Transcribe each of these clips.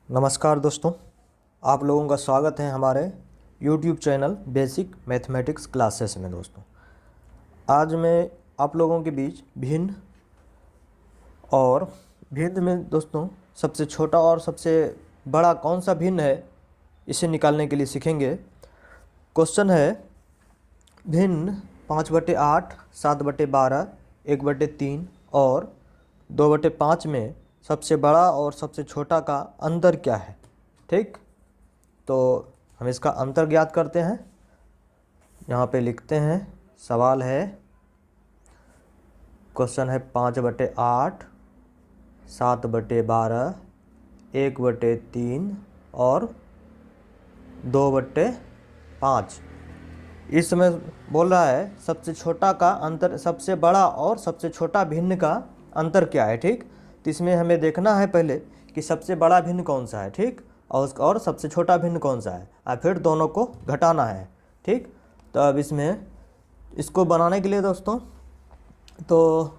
नमस्कार दोस्तों, आप लोगों का स्वागत है हमारे YouTube channel basic mathematics classes में। दोस्तों, आज मैं आप लोगों के बीच भिन्न में दोस्तों सबसे छोटा और सबसे बड़ा कौन सा भिन्न है, इसे निकालने के लिए सीखेंगे। क्वेश्चन है भिन्न 5/8, 7/12, 1/3 और 2/5 में सबसे बड़ा और सबसे छोटा का अंतर क्या है। ठीक, तो हम इसका अंतर ज्ञात करते हैं। यहाँ पे लिखते हैं, सवाल है, क्वेश्चन है 5/8, 7/12, 1/3 और 2/5। इस समय बोल रहा है सबसे छोटा का अंतर, सबसे बड़ा और सबसे छोटा भिन्न का अंतर क्या है। ठीक, तो इसमें हमें देखना है पहले कि सबसे बड़ा भिन्न कौन सा है। ठीक, और सबसे छोटा भिन्न कौन सा है, और फिर दोनों को घटाना है। ठीक, तो अब इसको बनाने के लिए दोस्तों, तो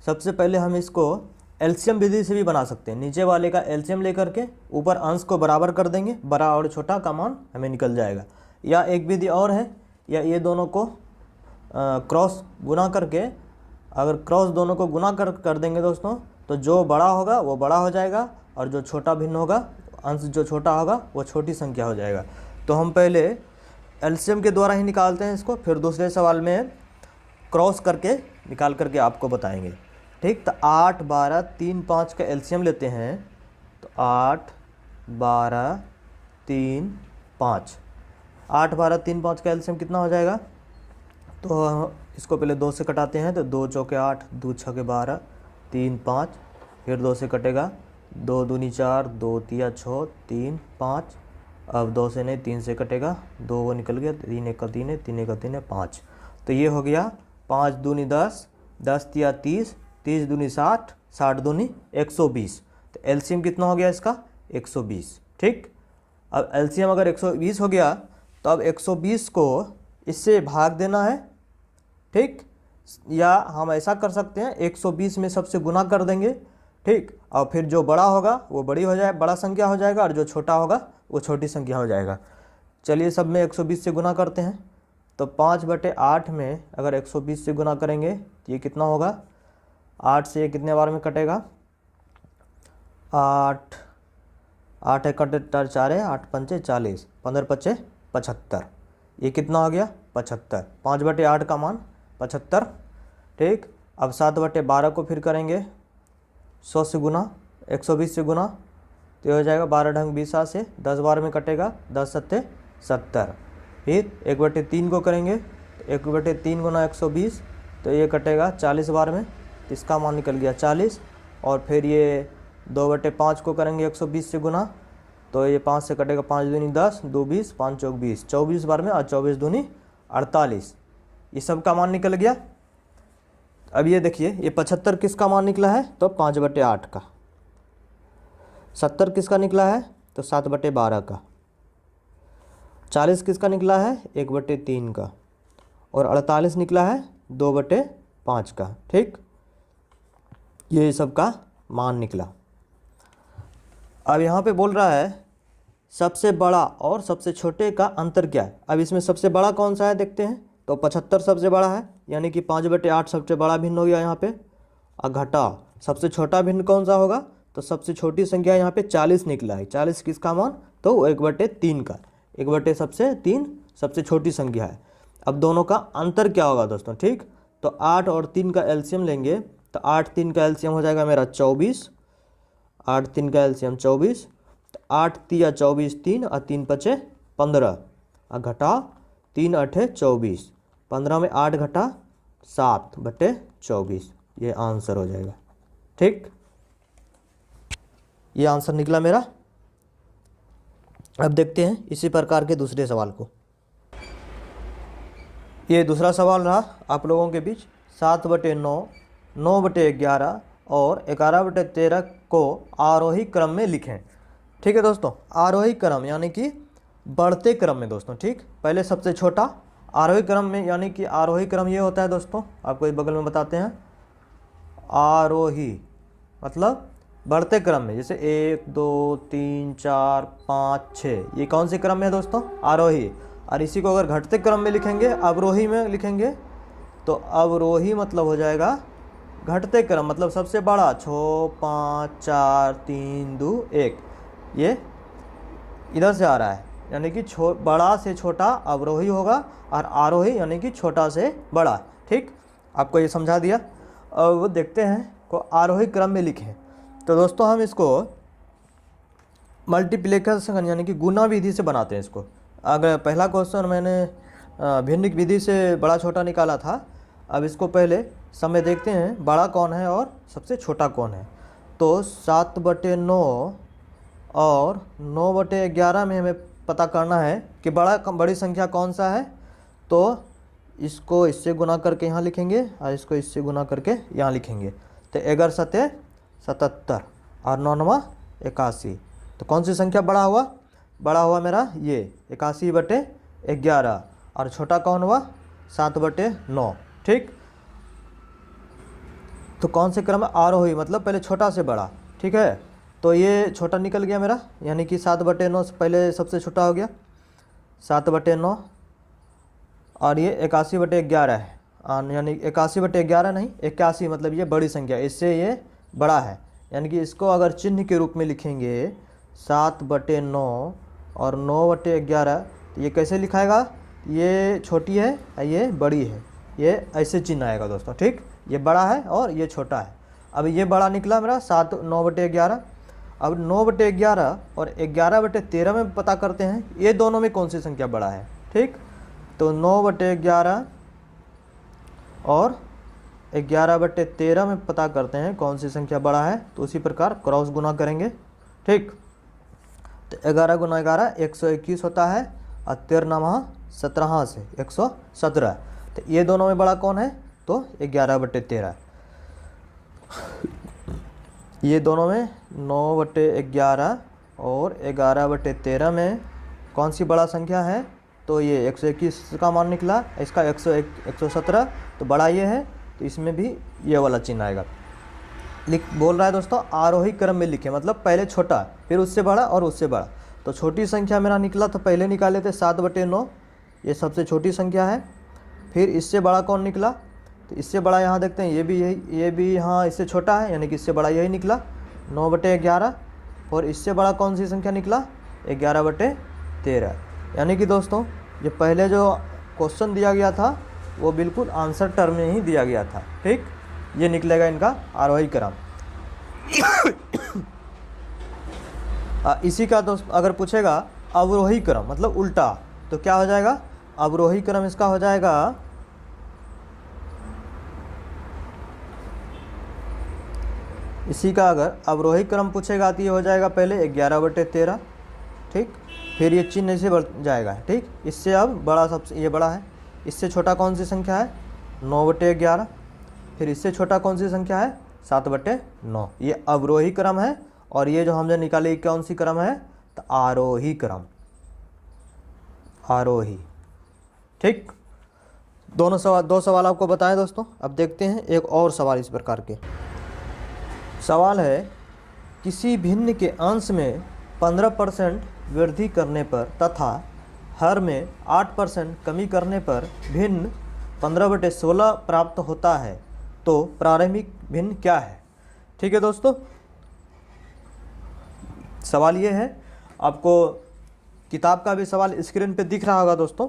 सबसे पहले हम इसको एलसीएम विधि से भी बना सकते हैं। नीचे वाले का एलसीएम लेकर के ऊपर अंश को बराबर कर देंगे, बड़ा और छोटा का मान हमें निकल जाएगा। या एक विधि और है, या ये दोनों को क्रॉस गुना करके, अगर क्रॉस दोनों को गुना कर देंगे दोस्तों, तो जो बड़ा होगा वो बड़ा हो जाएगा और जो छोटा भिन्न होगा, अंश जो छोटा होगा वो छोटी संख्या हो जाएगा। तो हम पहले एलसीएम के द्वारा ही निकालते हैं इसको, फिर दूसरे सवाल में क्रॉस करके निकाल करके आपको बताएंगे। ठीक, तो 8, 12, 3, 5 का एलसीएम लेते हैं। तो 8, 12, 3, 5, 8, 12, 3, 5 का एलसीएम कितना हो जाएगा। तो इसको पहले 2 से कटाते हैं। तो 2 चौके 8, 2 छके 12, 3, 5, फिर 2 से कटेगा, 2 दूनी 4, 2 तिया 6, 3, 5। अब 2 से नहीं, 3 से कटेगा, 2 वो निकल गया, 3 एक का 3 है, 3 एक का 3 है, 5। तो ये हो गया 5 दूनी 10, 10 तिया 30, 30 दूनी 60, 60 दूनी 120। तो एलसीएम कितना हो गया इसका, 120। ठीक, अब एलसीएम अगर 120 हो गया, तो अब 120 को इससे भाग देना है। ठीक, या हम ऐसा कर सकते हैं, 120 में सबसे गुना कर देंगे। ठीक, और फिर जो बड़ा होगा वो बड़ा संख्या हो जाएगा, और जो छोटा होगा वो छोटी संख्या हो जाएगा। चलिए सब में 120 से गुना करते हैं। तो 5/8 में अगर 120 से गुना करेंगे तो ये कितना होगा, 8 से ये कितने बार में कटेगा, 8, 8 एक कटे 4 है, 8 पंचे 40, 15 पचे 75। ये कितना हो गया, 75। 5/8 का मान 75। ठीक, अब 7/12 को फिर करेंगे 100 से गुना, 120 से गुना, तो ये हो जाएगा 12 ढंग 20 से, 10 बार में कटेगा, 10 सत्ते 70। फिर 1/3 को करेंगे, 1/3 गुना 120, तो ये कटेगा 40 बार में, तो इसका मान निकल गया 40। और फिर ये 2/5 को करेंगे 120 से गुना, तो ये 5 से कटेगा, 5 दूनी 10, 2 20, 5 चौक 20, 24 बार में, और 24 दूनी 48। ये सब का मान निकल गया। अब ये देखिए, ये 75 किसका मान निकला है, तो 5/8 का। 70 किसका निकला है, तो 7/12 का। 40 किसका निकला है, 1/3 का। और 48 निकला है 2/5 का। ठीक, ये सब का मान निकला। अब यहाँ पे बोल रहा है सबसे बड़ा और सबसे छोटे का अंतर क्या है। अब इसमें सबसे बड़ा कौन सा है देखते हैं। तो 75 सबसे बड़ा है, यानी कि 5/8 सबसे बड़ा भिन्न हो गया यहाँ पे। और घटा सबसे छोटा भिन्न कौन सा होगा, तो सबसे छोटी संख्या यहाँ पे 40 निकला है। 40 किसका मान, तो 1/3 का। 1/3 सबसे छोटी संख्या है। अब दोनों का अंतर क्या होगा दोस्तों। ठीक, तो 8 और 3 का एलसीएम लेंगे, तो 8 3 का एलसीएम हो जाएगा मेरा 24। 8 3 का एलसीएम 24, तो 8 तिया 24, 3 और 3 पचे 15, और घटा 3 8 24, 15 में 8 घटा 7/24। ये आंसर हो जाएगा। ठीक, ये आंसर निकला मेरा। अब देखते हैं इसी प्रकार के दूसरे सवाल को। ये दूसरा सवाल रहा आप लोगों के बीच। 7/9, 9/11 और 11/13 को आरोही क्रम में लिखें। ठीक है दोस्तों, आरोही क्रम यानी कि बढ़ते क्रम में दोस्तों। ठीक, पहले सबसे छोटा, आरोही क्रम में, यानी कि आरोही क्रम ये होता है दोस्तों, आपको इस बगल में बताते हैं। आरोही मतलब बढ़ते क्रम में, जैसे 1 2 3 4 5 6, ये कौन से क्रम में है दोस्तों? आरोही। और इसी को अगर घटते क्रम में लिखेंगे, अवरोही में लिखेंगे, तो अवरोही मतलब हो जाएगा घटते क्रम, मतलब सबसे बड़ा 6 5 4 3 2 1, ये इधर से आ रहा है, यानी कि बड़ा से छोटा अवरोही होगा और आरोही यानी कि छोटा से बड़ा। ठीक, आपको ये समझा दिया। अब देखते हैं को आरोही क्रम में लिखें। तो दोस्तों हम इसको मल्टीप्लिकेशन यानी कि गुना विधि से बनाते हैं इसको। अगर पहला क्वेश्चन मैंने भिन्न विधि से बड़ा छोटा निकाला था, अब इसको पहले समय देखते हैं बड़ा कौन है और सबसे छोटा कौन है। तो 7/9 और 9/11 में हमें पता करना है कि बड़ी संख्या कौन सा है। तो इसको इससे गुना करके यहाँ लिखेंगे और इसको इससे गुना करके यहाँ लिखेंगे। तो 11 7 77 और 9 9 81। तो कौन सी संख्या बड़ा हुआ? बड़ा हुआ मेरा ये 81/11, और छोटा कौन हुआ? 7/9। ठीक, तो कौन से क्रम में? आरोही, मतलब पहले छोटा से बड़ा। ठीक है, तो ये छोटा निकल गया मेरा, यानी कि 7/9 से पहले सबसे छोटा हो गया 7/9, और ये 81/11 है, यानी 81/11 नहीं 81, मतलब ये बड़ी संख्या, इससे ये बड़ा है। यानी कि इसको अगर चिन्ह के रूप में लिखेंगे 7/9 और 9/11, तो ये कैसे लिखाएगा? ये छोटी है और ये बड़ी है, ये ऐसे चिन्ह आएगा दोस्तों। ठीक, ये बड़ा है और ये छोटा है। अब ये बड़ा निकला मेरा 9/11। अब 9/11 और 11/13 में पता करते हैं ये दोनों में कौन सी संख्या बड़ा है। ठीक, तो 9/11 और 11/13 में पता करते हैं कौन सी संख्या बड़ा है। तो उसी प्रकार क्रॉस गुना करेंगे। ठीक, तो 11 × 11 121 होता है, और 13 17 से 117। तो ये दोनों में बड़ा कौन है? तो 11/13। ये दोनों में 9/11 और 11/13 में कौन सी बड़ा संख्या है? तो ये 121 का मान निकला, इसका 101 117, तो बड़ा ये है, तो इसमें भी ये वाला चिन्ह आएगा। बोल रहा है दोस्तों आरोही क्रम में लिखे, मतलब पहले छोटा फिर उससे बड़ा और उससे बड़ा। तो छोटी संख्या मेरा निकला, तो पहले निकाले थे 7/9, ये सबसे छोटी संख्या है। फिर इससे बड़ा कौन निकला? तो इससे बड़ा यहाँ देखते हैं, ये भी यहाँ इससे छोटा है, यानी कि इससे बड़ा यही निकला 9/11। और इससे बड़ा कौन सी संख्या निकला? 11/13। यानी कि दोस्तों ये पहले जो क्वेश्चन दिया गया था वो बिल्कुल आंसर टर्म में ही दिया गया था। ठीक, ये निकलेगा इनका आरोही क्रम। इसी का दोस्त अगर पूछेगा अवरोही क्रम मतलब उल्टा, तो क्या हो जाएगा? अवरोही क्रम इसका हो जाएगा इसी का अगर अवरोही क्रम पूछेगा तो ये हो जाएगा पहले 11/13। ठीक, फिर ये चिन्ह से बढ़ जाएगा। ठीक, इससे अब बड़ा सबसे ये बड़ा है, इससे छोटा कौन सी संख्या है? 9/11। फिर इससे छोटा कौन सी संख्या है? 7/9। ये अवरोही क्रम है, और ये जो हमने निकाली कौन सी क्रम है? तो आरोही क्रम, आरोही। ठीक, दो सवाल आपको बताएं दोस्तों। अब देखते हैं एक और सवाल इस प्रकार के। सवाल है, किसी भिन्न के अंश में 15% वृद्धि करने पर तथा हर में 8% कमी करने पर भिन्न 15/16 प्राप्त होता है, तो प्रारंभिक भिन्न क्या है? ठीक है दोस्तों, सवाल ये है, आपको किताब का भी सवाल स्क्रीन पे दिख रहा होगा दोस्तों।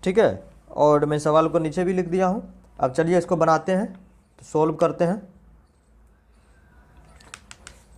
ठीक है, और मैं सवाल को नीचे भी लिख दिया हूँ। अब चलिए इसको बनाते हैं, तो सोल्व करते हैं।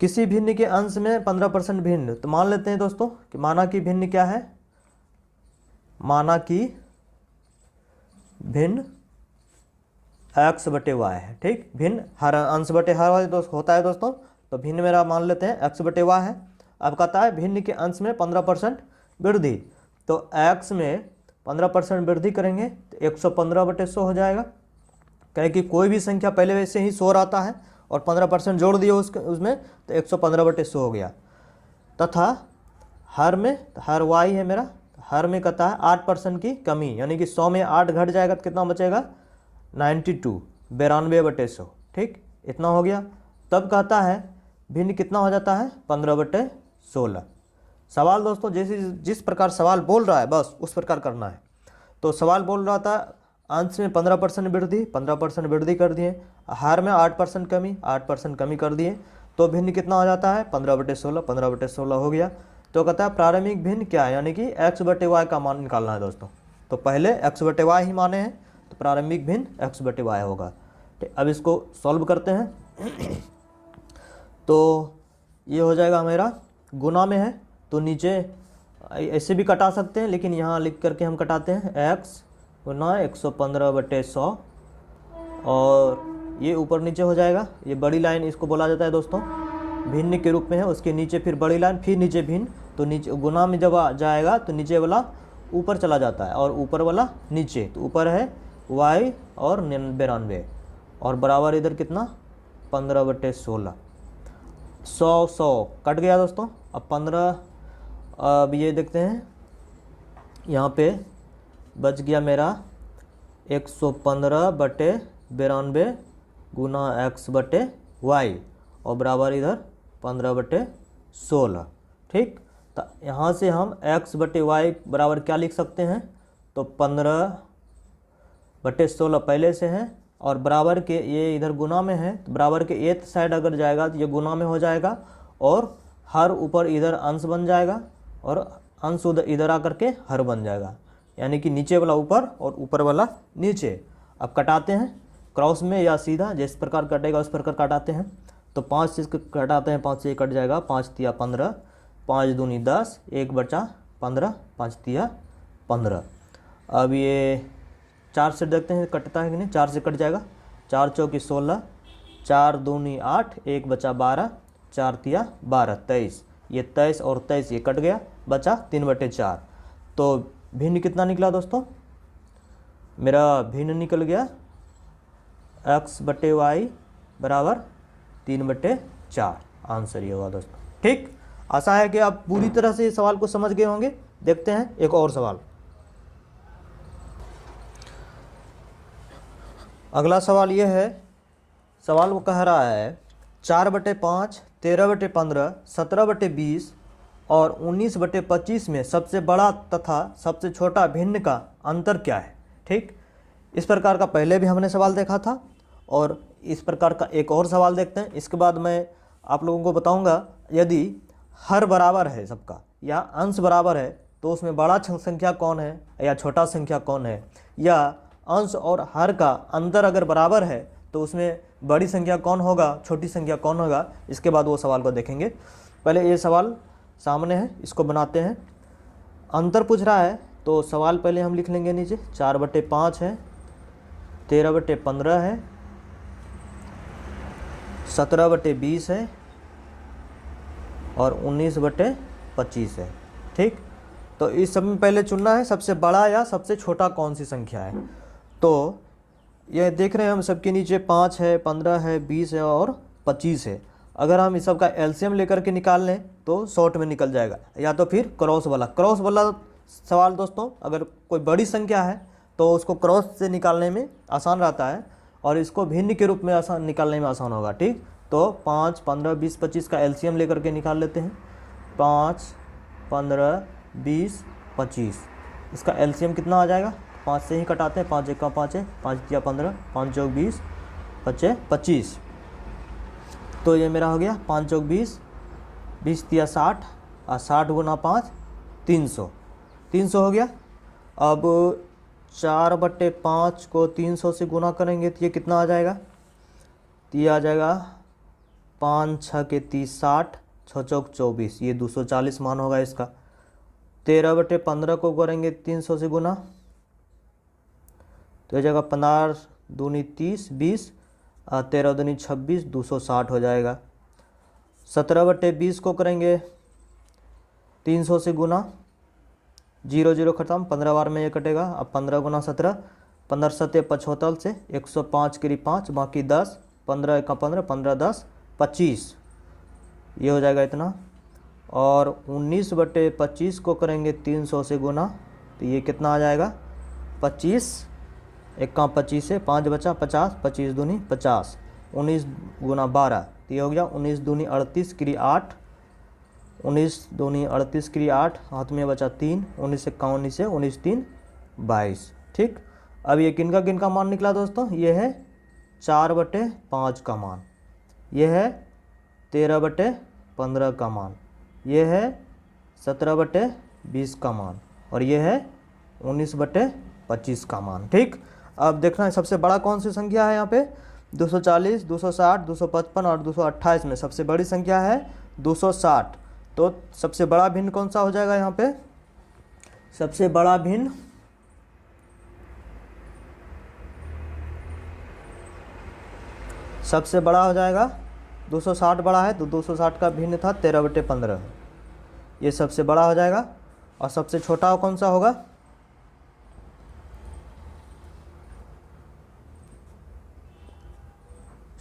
किसी भिन्न के अंश में 15% भिन्न, तो मान लेते हैं दोस्तों कि माना कि भिन्न क्या है? माना कि भिन्न x/y है। ठीक, भिन्न हर अंश बटे हर वाले दोस्त होता है दोस्तों, तो भिन्न मेरा मान लेते हैं x/y है। अब कहता है भिन्न के अंश में 15% वृद्धि, तो x में 15% वृद्धि करेंगे तो 115/100 हो जाएगा। कहें कि कोई भी संख्या पहले वैसे ही 100 आता है और 15% जोड़ दिए उसमें, तो 115/100 हो गया। तथा हर में, हर y है मेरा, हर में कहता है 8% की कमी, यानी कि 100 में 8 घट जाएगा तो कितना बचेगा? 92 92/100। ठीक, इतना हो गया। तब कहता है भिन्न कितना हो जाता है 15/16। सवाल दोस्तों जैसे जिस प्रकार सवाल बोल रहा है बस उस प्रकार करना है। तो सवाल बोल रहा था अंश में 15% वृद्धि, 15% वृद्धि कर दिए, हार में 8% कमी, 8% कमी कर दिए, तो भिन्न कितना हो जाता है 15/16, 15/16 हो गया। तो कहता है प्रारंभिक भिन्न क्या है, यानी कि x/y का मान निकालना है दोस्तों। तो पहले x/y ही माने हैं, तो प्रारंभिक भिन्न x/y होगा। ठीक, अब इसको सॉल्व करते हैं। तो ये हो जाएगा मेरा गुना में है, तो नीचे ऐसे भी कटा सकते हैं, लेकिन यहाँ लिख करके हम कटाते हैं x गुना 115/100, और ये ऊपर नीचे हो जाएगा। ये बड़ी लाइन इसको बोला जाता है दोस्तों, भिन्न के रूप में है, उसके नीचे फिर बड़ी लाइन, फिर नीचे भिन्न। तो नीचे गुना में जब आ जाएगा तो नीचे वाला ऊपर चला जाता है और ऊपर वाला नीचे। तो ऊपर है y और 92, और बराबर इधर कितना 15/16। 100 कट गया दोस्तों। अब 15, अब ये देखते हैं यहाँ पे बच गया मेरा 115/92 गुना x/y, और बराबर इधर 15/16। ठीक, तो यहाँ से हम x/y बराबर क्या लिख सकते हैं, तो 15/16 पहले से है, और बराबर के ये इधर गुना में है, तो बराबर के एक साइड अगर जाएगा तो ये गुना में हो जाएगा, और हर ऊपर इधर अंश बन जाएगा, और अंश उधर इधर आकर के हर बन जाएगा, यानी कि नीचे वाला ऊपर और ऊपर वाला नीचे। अब कटाते हैं क्रॉस में या सीधा, जिस प्रकार कटेगा उस प्रकार कटाते हैं। तो 5 से कटाते हैं, 5 से कट जाएगा, 5 तिया 15, 5 दूनी 10, 1 बचा 15, 5 तिया 15। अब ये 4 से देखते हैं कटता है कि नहीं, 4 से कट जाएगा, 4 चौकी 16, 4 दूनी 8, 1 बचा 12, 4 तिया 12, 23। ये 23 और 23 ये कट गया, बचा 3/4। तो भिन्न कितना निकला दोस्तों, मेरा भिन्न निकल गया x/y बराबर 3/4। आंसर ये होगा दोस्तों। ठीक, आशा है कि आप पूरी तरह से इस सवाल को समझ गए होंगे। देखते हैं एक और सवाल। अगला सवाल ये है, सवाल वो कह रहा है 4/5, 13/15, 17/20 और 19/25 में सबसे बड़ा तथा सबसे छोटा भिन्न का अंतर क्या है। ठीक, इस प्रकार का पहले भी हमने सवाल देखा था, और इस प्रकार का एक और सवाल देखते हैं। इसके बाद मैं आप लोगों को बताऊंगा, यदि हर बराबर है सबका या अंश बराबर है तो उसमें बड़ा संख्या कौन है या छोटा संख्या कौन है, या अंश और हर का अंतर अगर बराबर है तो उसमें बड़ी संख्या कौन होगा, छोटी संख्या कौन होगा। इसके बाद वो सवाल को देखेंगे। पहले ये सवाल सामने है, इसको बनाते हैं। अंतर पूछ रहा है तो सवाल पहले हम लिख लेंगे नीचे। 4/5 है, 13/15 है, 17/20 है, और 19/25 है। ठीक, तो इस सब में पहले चुनना है सबसे बड़ा या सबसे छोटा कौन सी संख्या है। तो ये देख रहे हैं हम सबके नीचे 5 है, 15 है, 20 है और 25 है। अगर हम इस सब का एलसीएम लेकर के निकाल लें तो शॉर्ट में निकल जाएगा, या तो फिर क्रॉस वाला सवाल दोस्तों। अगर कोई बड़ी संख्या है तो उसको क्रॉस से निकालने में आसान रहता है, और इसको भिन्न के रूप में आसान निकालने में आसान होगा। ठीक, तो 5, 15, 20, 25 का एलसीएम लेकर के निकाल लेते हैं। 5, 15, 20, 25, इसका एलसीएम कितना आ जाएगा, 5 से ही कटाते हैं। 5 1 5 है, 5 तिया 15, 5 चौक 20, 5 25। तो ये मेरा हो गया 5 चौक 20, 20 तिया 60, और 60 गुना 5 300, 300 हो गया। अब 4/5 को 300 से गुना करेंगे तो ये कितना आ जाएगा, तो ये आ जाएगा 5 6 के 30, 60, 6 चौक 24, ये 240 मान होगा इसका। 13/15 को करेंगे 300 से गुना, तो ये जगह 15 दूनी 30, 20, 13 दूनी 26, 260 हो जाएगा। 17/20 को करेंगे 300 से गुना, 0 0 खत्म, 15 बार में ये कटेगा। अब 15 गुना 17, 15 7 75 से 105 करीब 5, बाकी 10, 15 1 15, 15 10 25, ये हो जाएगा इतना। और 19/25 को करेंगे 300 से गुना, तो ये कितना आ जाएगा 25, 1 25 से 5 बचा 50, 25 दूनी 50, 19 गुना 12, तो ये हो गया 19 दूनी 38 क्री 8, 19 दूनी 38 क्री 8, हाथ में बचा 3, 19 51 से 19 3 22। ठीक, अब ये किन का मान निकला दोस्तों? ये है 4/5 का मान, ये है 13/15 का मान, ये है 17/20 का मान, और ये है 19/25 का मान। ठीक, अब देखना है सबसे बड़ा कौन सी संख्या है यहाँ पे? 240, 260, 255 और 228 में सबसे बड़ी संख्या है 260। तो सबसे बड़ा भिन्न कौन सा हो जाएगा यहाँ पे? सबसे बड़ा भिन्न सबसे बड़ा हो जाएगा 260 बड़ा है, तो 260 का भिन्न था 13/15, ये सबसे बड़ा हो जाएगा। और सबसे छोटा कौन सा होगा?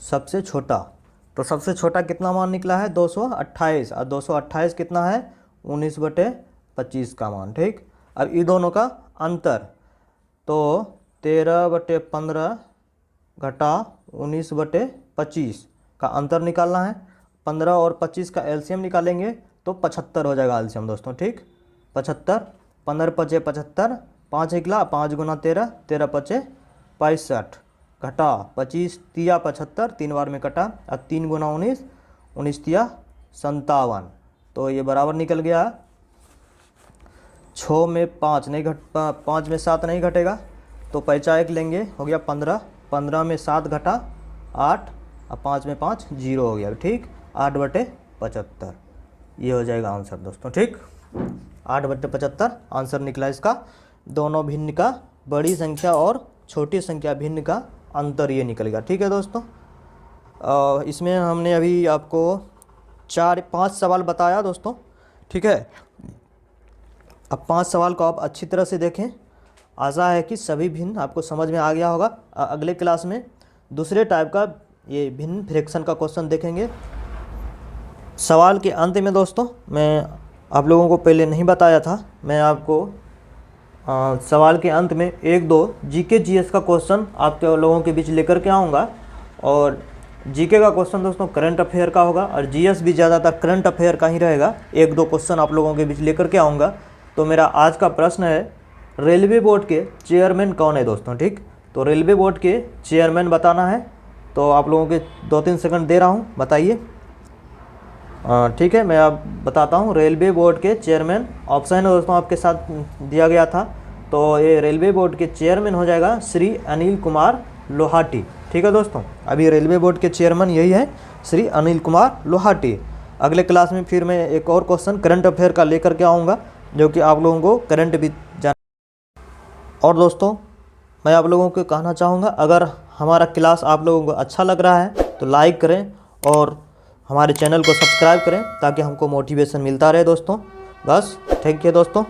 सबसे छोटा, तो सबसे छोटा कितना मान निकला है? 228, और 228 कितना है? 19/25 का मान। ठीक, अब इन दोनों का अंतर, तो 13/15 घटा 19/25 का अंतर निकालना है। 15 और 25 का एलसीएम निकालेंगे तो 75 हो जाएगा एलसीएम दोस्तों। ठीक, 75, 15 पचे 75, 5 निकला, 5 गुना 13, 13 पचे 65, घटा 25 तिया 75, 3 बार में कटा, अब 3 गुना 19, 19 तिया 57, तो ये बराबर निकल गया। 6 में 5 नहीं घट 5 में 7 नहीं घटेगा, तो पैंचा 1 लेंगे, हो गया 15, 15 में 7 घटा 8, अब 5 में 5 0 हो गया। ठीक, 8/75 ये हो जाएगा आंसर दोस्तों। ठीक, 8/75 आंसर निकला इसका। दोनों भिन्न का बड़ी संख्या और छोटी संख्या भिन्न का अंतर ये निकलेगा। ठीक है दोस्तों, इसमें हमने अभी आपको 4-5 सवाल बताया दोस्तों। ठीक है, अब 5 सवाल को आप अच्छी तरह से देखें। आशा है कि सभी भिन्न आपको समझ में आ गया होगा। अगले क्लास में दूसरे टाइप का ये भिन्न फ्रैक्शन का क्वेश्चन देखेंगे। सवाल के अंत में दोस्तों मैं आप लोगों को पहले नहीं बताया था, मैं आपको सवाल के अंत में 1-2 जीके जीएस का क्वेश्चन आप लोगों के बीच लेकर के आऊँगा। और जीके का क्वेश्चन दोस्तों करंट अफेयर का होगा, और जीएस भी ज़्यादातर करंट अफेयर का ही रहेगा। 1-2 क्वेश्चन आप लोगों के बीच लेकर के आऊँगा। तो मेरा आज का प्रश्न है, रेलवे बोर्ड के चेयरमैन कौन है दोस्तों? ठीक, तो रेलवे बोर्ड के चेयरमैन बताना है। तो आप लोगों के 2-3 सेकंड दे रहा हूँ, बताइए। ठीक है, मैं आप बताता हूँ। रेलवे बोर्ड के चेयरमैन, ऑप्शन है दोस्तों आपके साथ दिया गया था, तो ये रेलवे बोर्ड के चेयरमैन हो जाएगा श्री अनिल कुमार लोहाटी। ठीक है दोस्तों, अभी रेलवे बोर्ड के चेयरमैन यही है, श्री अनिल कुमार लोहाटी। अगले क्लास में फिर मैं एक और क्वेश्चन करंट अफेयर का लेकर के आऊँगा, जो कि आप लोगों को करंट भी जान। और दोस्तों मैं आप लोगों को कहना चाहूँगा, अगर हमारा क्लास आप लोगों को अच्छा लग रहा है तो लाइक करें और हमारे चैनल को सब्सक्राइब करें, ताकि हमको मोटिवेशन मिलता रहे दोस्तों। बस, थैंक यू दोस्तों।